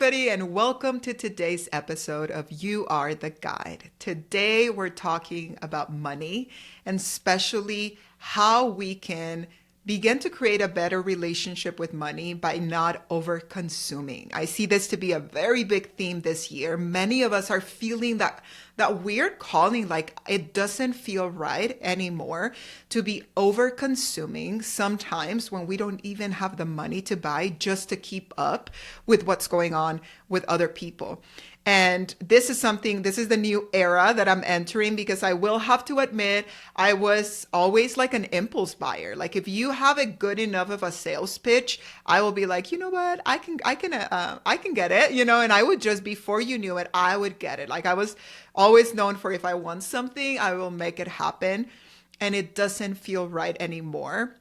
everybody, and welcome to today's episode of You Are the Guide. Today, we're talking about money, and especially how we can begin to create a better relationship with money by not over-consuming. I see this to be a very big theme this year. Many of us are feeling that weird calling, like it doesn't feel right anymore to be over-consuming sometimes when we don't even have the money to buy just to keep up with what's going on with other people. And this is the new era that I'm entering, because I will have to admit, I was always like an impulse buyer. Like if you have a good enough of a sales pitch, I will be like, you know what, I can get it, and I would just, before you knew it, I would get it. Like I was always known for, if I want something, I will make it happen. And it doesn't feel right anymore.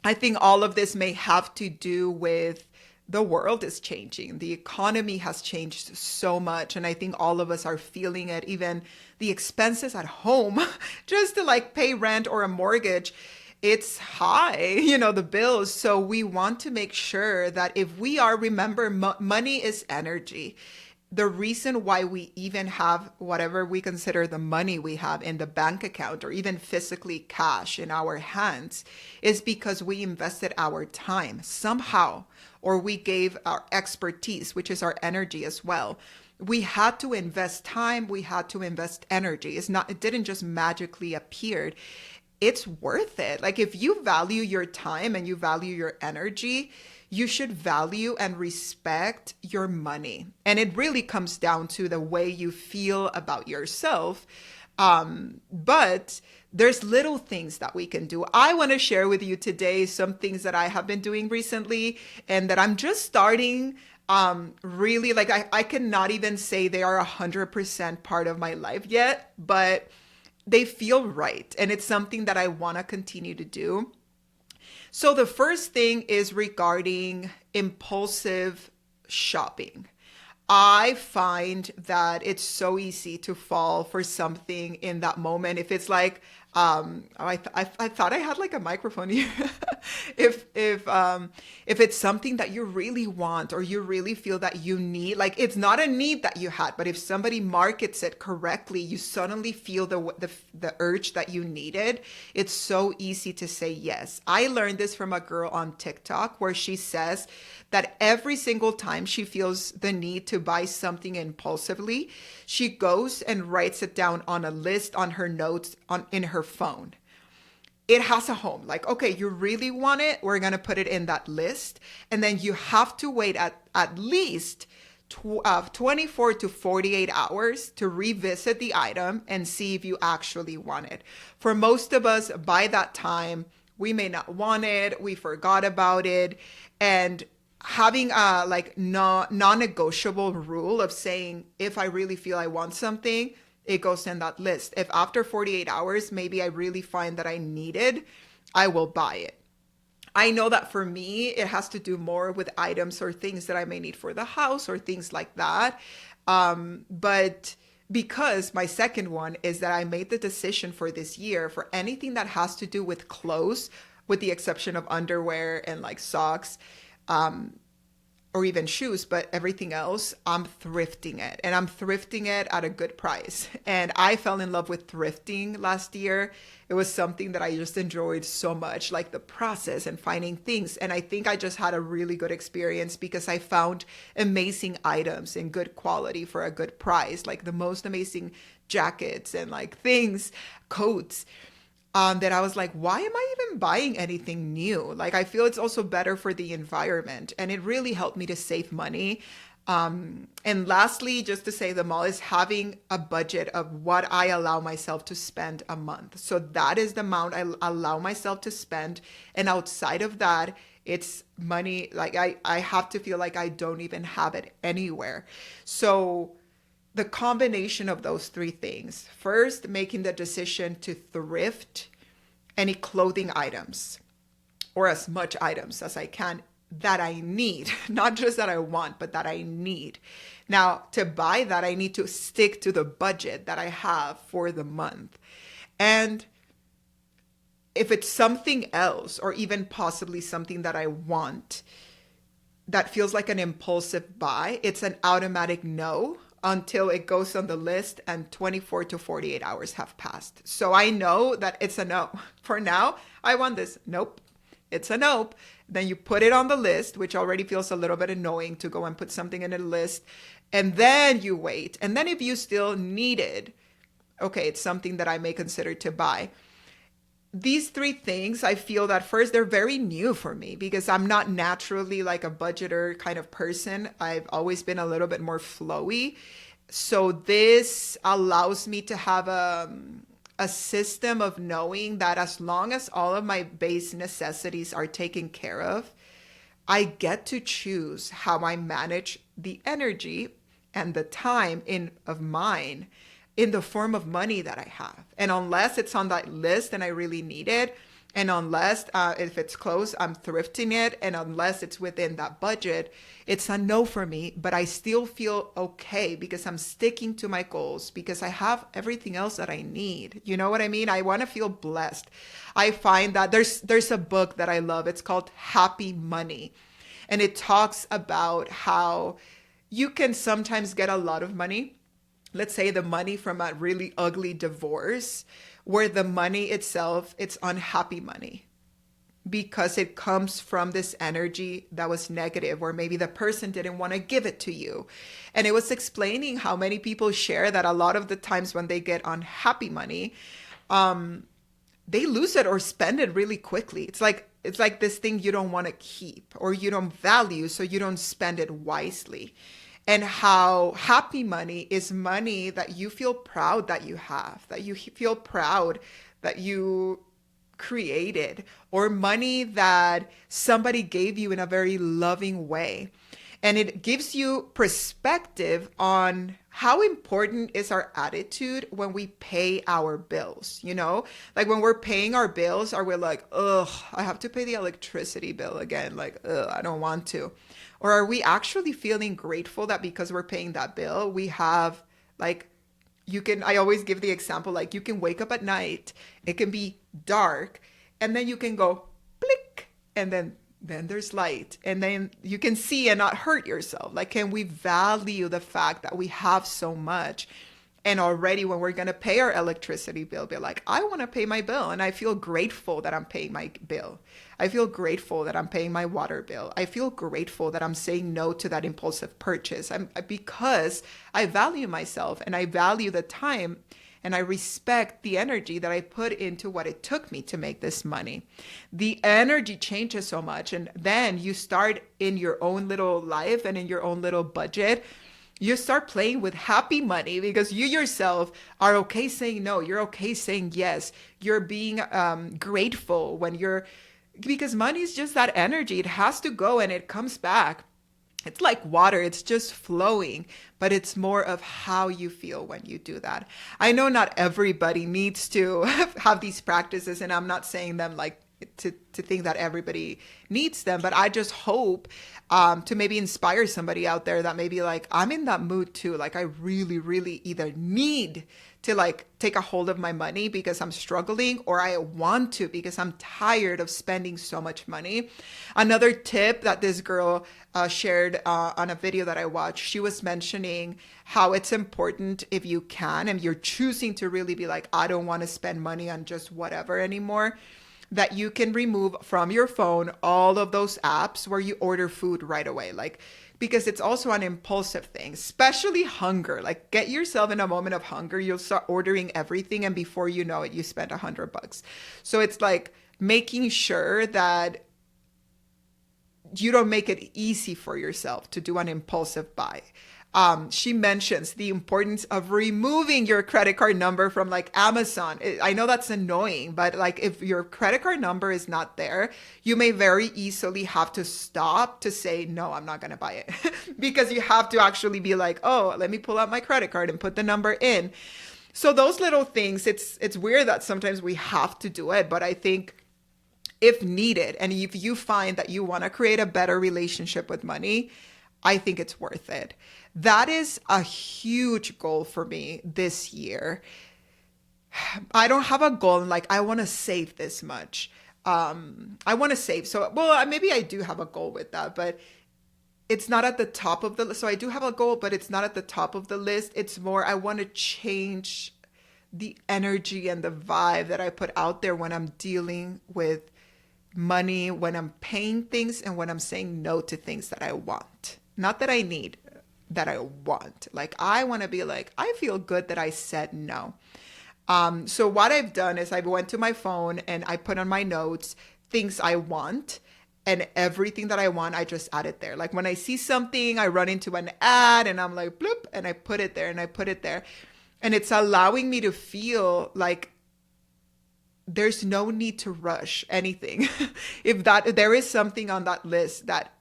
I think all of this may have to do with the world is changing. The economy has changed so much. And I think all of us are feeling it. Even the expenses at home, just to like pay rent or a mortgage, it's high, the bills. So we want to make sure that if we are, remember, money is energy. The reason why we even have whatever we consider the money we have in the bank account, or even physically cash in our hands, is because we invested our time somehow, or we gave our expertise, which is our energy as well. We had to invest time. We had to invest energy. It didn't just magically appear. It's worth it. Like if you value your time and you value your energy, you should value and respect your money. And it really comes down to the way you feel about yourself. But there's little things that we can do. I want to share with you today some things that I have been doing recently and that I'm just starting really, like I cannot even say they are 100% part of my life yet, but they feel right. And it's something that I want to continue to do. So the first thing is regarding impulsive shopping. I find that it's so easy to fall for something in that moment. If it's like, I thought I had like a microphone here. If it's something that you really want, or you really feel that you need, like it's not a need that you had, but if somebody markets it correctly, you suddenly feel the urge that you needed. It's so easy to say yes. I learned this from a girl on TikTok where she says that every single time she feels the need to buy something impulsively, she goes and writes it down on a list on her notes in her phone. It has a home. Like, okay, you really want it, we're going to put it in that list. And then you have to wait at least 24 to 48 hours to revisit the item and see if you actually want it. For most of us, by that time, we may not want it, we forgot about it. And having a non-negotiable rule of saying, if I really feel I want something, it goes in that list. If after 48 hours, maybe I really find that I need it, I will buy it. I know that for me, it has to do more with items or things that I may need for the house or things like that. But because my second one is that I made the decision for this year, for anything that has to do with clothes, with the exception of underwear and like socks, or even shoes, but everything else, I'm thrifting it. And I'm thrifting it at a good price. And I fell in love with thrifting last year. It was something that I just enjoyed so much, like the process and finding things. And I think I just had a really good experience because I found amazing items in good quality for a good price, like the most amazing jackets and like things, coats. That I was like, why am I even buying anything new? Like, I feel it's also better for the environment, and it really helped me to save money. And lastly, just to say, the mall is having a budget of what I allow myself to spend a month. So that is the amount I allow myself to spend. And outside of that, it's money. Like I have to feel like I don't even have it anywhere. So the combination of those three things: first, making the decision to thrift any clothing items, or as much items as I can that I need, not just that I want, but that I need. Now, to buy that, I need to stick to the budget that I have for the month. And if it's something else, or even possibly something that I want, that feels like an impulsive buy, it's an automatic no until it goes on the list and 24 to 48 hours have passed. So I know that it's a no. For now, I want this. Nope. It's a nope. Then you put it on the list, which already feels a little bit annoying to go and put something in a list. And then you wait. And then if you still need it, okay, it's something that I may consider to buy. These three things, I feel that first, they're very new for me because I'm not naturally like a budgeter kind of person. I've always been a little bit more flowy. So this allows me to have a system of knowing that as long as all of my base necessities are taken care of, I get to choose how I manage the energy and the time of mine in the form of money that I have. And unless it's on that list and I really need it, and unless if it's close, I'm thrifting it, and unless it's within that budget, it's a no for me. But I still feel okay because I'm sticking to my goals because I have everything else that I need. You know what I mean? I want to feel blessed. I find that there's a book that I love. It's called Happy Money. And it talks about how you can sometimes get a lot of money. Let's say the money from a really ugly divorce, where the money itself, it's unhappy money because it comes from this energy that was negative, or maybe the person didn't want to give it to you. And it was explaining how many people share that a lot of the times when they get unhappy money, they lose it or spend it really quickly. It's like this thing you don't want to keep or you don't value, so you don't spend it wisely. And how happy money is money that you feel proud that you have, that you feel proud that you created, or money that somebody gave you in a very loving way. And it gives you perspective on how important is our attitude when we pay our bills, you know? Like when we're paying our bills, are we like, ugh, I have to pay the electricity bill again. Like, ugh, I don't want to. Or are we actually feeling grateful that because we're paying that bill, we have like, I always give the example, like you can wake up at night, it can be dark, and then you can go blick, and then there's light, and then you can see and not hurt yourself. Like, can we value the fact that we have so much? And already when we're going to pay our electricity bill, be like, I want to pay my bill. And I feel grateful that I'm paying my bill. I feel grateful that I'm paying my water bill. I feel grateful that I'm saying no to that impulsive purchase because I value myself and I value the time and I respect the energy that I put into what it took me to make this money. The energy changes so much. And then you start in your own little life and in your own little budget. You start playing with happy money because you yourself are okay saying no. You're okay saying yes. You're being grateful because money is just that energy. It has to go and it comes back. It's like water. It's just flowing, but it's more of how you feel when you do that. I know not everybody needs to have these practices, and I'm not saying them like to think that everybody needs them, but I just hope to maybe inspire somebody out there that maybe like, I'm in that mood too. Like I really, really either need to like take a hold of my money because I'm struggling, or I want to because I'm tired of spending so much money. Another tip that this girl shared on a video that I watched, she was mentioning how it's important, if you can, and you're choosing to really be like, I don't want to spend money on just whatever anymore, that you can remove from your phone all of those apps where you order food right away. Like, because it's also an impulsive thing, especially hunger. Like get yourself in a moment of hunger, you'll start ordering everything. And before you know it, you spend $100. So it's like making sure that you don't make it easy for yourself to do an impulsive buy. She mentions the importance of removing your credit card number from like Amazon. I know that's annoying, but like if your credit card number is not there, you may very easily have to stop to say, no, I'm not going to buy it because you have to actually be like, oh, let me pull out my credit card and put the number in. So those little things, it's weird that sometimes we have to do it, but I think if needed, and if you find that you want to create a better relationship with money, I think it's worth it. That is a huge goal for me this year. I don't have a goal like I want to save this much. I want to save. So, well, maybe I do have a goal with that, but it's not at the top of the list. So I do have a goal, but it's not at the top of the list. It's more, I want to change the energy and the vibe that I put out there when I'm dealing with money, when I'm paying things, and when I'm saying no to things that I want. Not that I need, that I want. Like, I want to be like, I feel good that I said no. So what I've done is I went to my phone and I put on my notes things I want, and everything that I want, I just add it there. Like when I see something, I run into an ad and I'm like, bloop, and I put it there and I put it there. And it's allowing me to feel like there's no need to rush anything. If there is something on that list that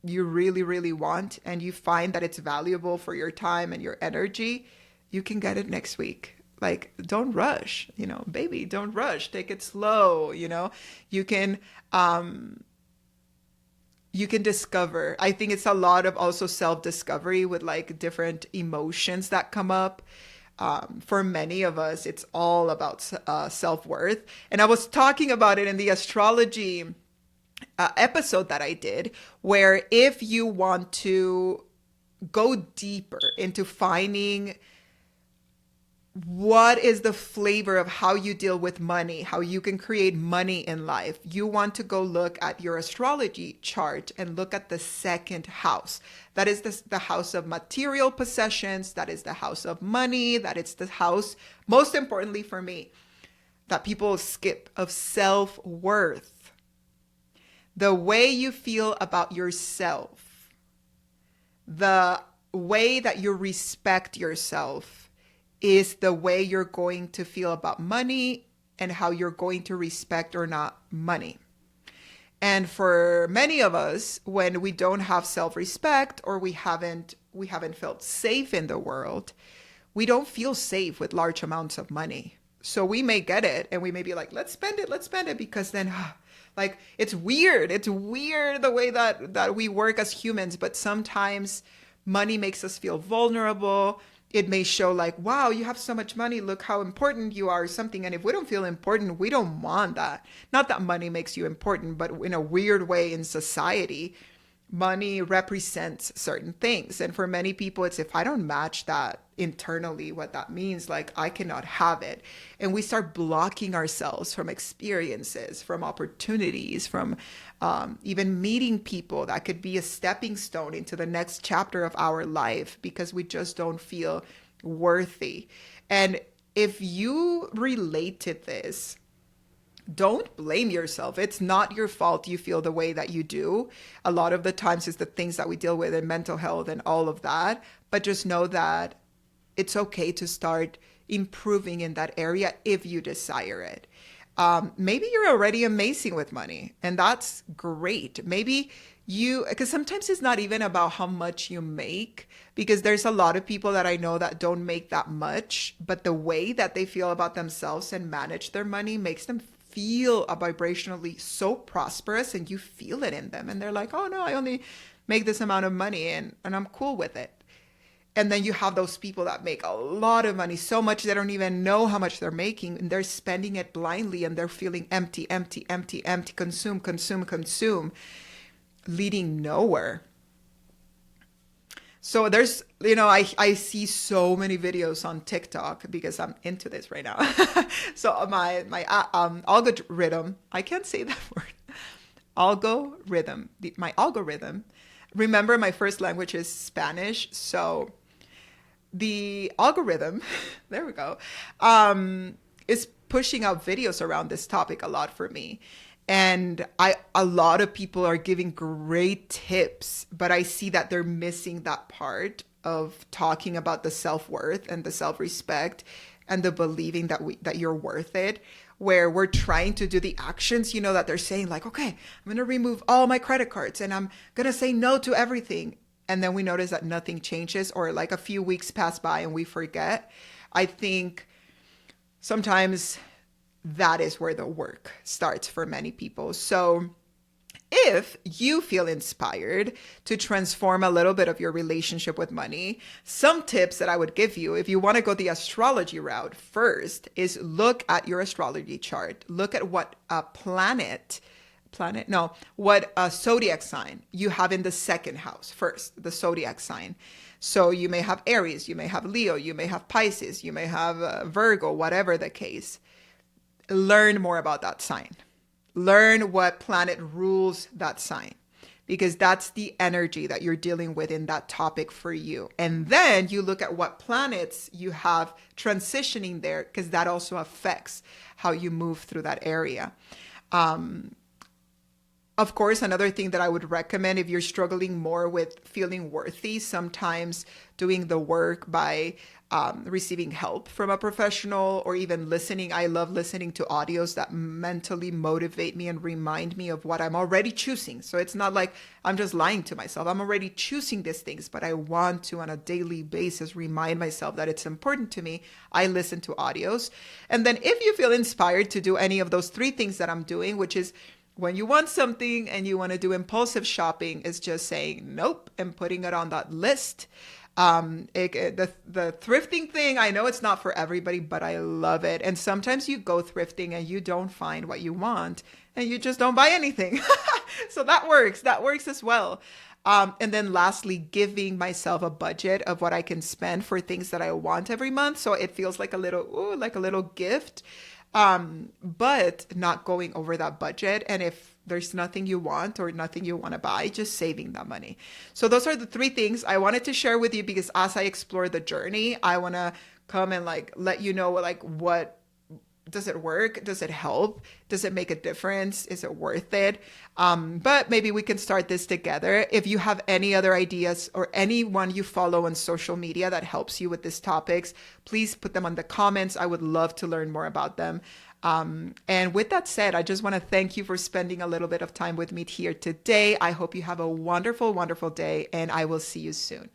you really, really want and you find that it's valuable for your time and your energy, you can get it next week. Like, don't rush, baby, don't rush. Take it slow, you can discover. I think it's a lot of also self-discovery with like different emotions that come up. For many of us, it's all about self-worth. And I was talking about it in the astrology episode that I did, where if you want to go deeper into finding what is the flavor of how you deal with money, how you can create money in life, you want to go look at your astrology chart and look at the second house. That is the house of material possessions. That is the house of money. That is the house, most importantly for me, that people skip, of self-worth. The way you feel about yourself, the way that you respect yourself, is the way you're going to feel about money and how you're going to respect or not money. And for many of us, when we don't have self-respect or we haven't felt safe in the world, we don't feel safe with large amounts of money. So we may get it and we may be like, let's spend it, because then like it's weird. It's weird the way that we work as humans, but sometimes money makes us feel vulnerable. It may show like, wow, you have so much money. Look how important you are or something. And if we don't feel important, we don't want that. Not that money makes you important, but in a weird way in society, money represents certain things. And for many people, it's if I don't match that internally, what that means, like I cannot have it. And we start blocking ourselves from experiences, from opportunities, from even meeting people that could be a stepping stone into the next chapter of our life, because we just don't feel worthy. And if you relate to this, don't blame yourself. It's not your fault you feel the way that you do. A lot of the times it's the things that we deal with in mental health and all of that. But just know that it's okay to start improving in that area if you desire it. Maybe you're already amazing with money, and that's great. Maybe because sometimes it's not even about how much you make, because there's a lot of people that I know that don't make that much, but the way that they feel about themselves and manage their money makes them feel vibrationally so prosperous, and you feel it in them. And they're like, oh no, I only make this amount of money and I'm cool with it. And then you have those people that make a lot of money, so much they don't even know how much they're making, and they're spending it blindly, and they're feeling empty, consume, leading nowhere. So there's, I see so many videos on TikTok because I'm into this right now. So my algorithm, I can't say that word, my algorithm. Remember, my first language is Spanish, so the algorithm, there we go, is pushing out videos around this topic a lot for me. And a lot of people are giving great tips, but I see that they're missing that part of talking about the self-worth and the self-respect and the believing that you're worth it, where we're trying to do the actions, that they're saying like, okay, I'm going to remove all my credit cards and I'm going to say no to everything. And then we notice that nothing changes, or like a few weeks pass by and we forget. I think sometimes that is where the work starts for many people. So if you feel inspired to transform a little bit of your relationship with money, some tips that I would give you if you want to go the astrology route first is look at your astrology chart. Look at what planet planet? No, what zodiac sign you have in the second house first, the zodiac sign. So you may have Aries, you may have Leo, you may have Pisces, you may have Virgo, whatever the case. Learn more about that sign. Learn what planet rules that sign, because that's the energy that you're dealing with in that topic for you. And then you look at what planets you have transitioning there, because that also affects how you move through that area. Of course, another thing that I would recommend if you're struggling more with feeling worthy, sometimes doing the work by receiving help from a professional, or even listening. I love listening to audios that mentally motivate me and remind me of what I'm already choosing. So it's not like I'm just lying to myself. I'm already choosing these things, but I want to, on a daily basis, remind myself that it's important to me. I listen to audios. And then if you feel inspired to do any of those 3 things that I'm doing, which is when you want something and you want to do impulsive shopping, is just saying nope and putting it on that list. The thrifting thing, I know it's not for everybody, but I love it. And sometimes you go thrifting and you don't find what you want and you just don't buy anything. So that works. That works as well. And then lastly, giving myself a budget of what I can spend for things that I want every month. So it feels like a little gift. But not going over that budget. And if there's nothing you want or nothing you want to buy, just saving that money. So those are the 3 things I wanted to share with you, because as I explore the journey, I want to come and let you know, what does it work? Does it help? Does it make a difference? Is it worth it? But maybe we can start this together. If you have any other ideas or anyone you follow on social media that helps you with these topics, please put them on the comments. I would love to learn more about them. And with that said, I just want to thank you for spending a little bit of time with me here today. I hope you have a wonderful, wonderful day, and I will see you soon.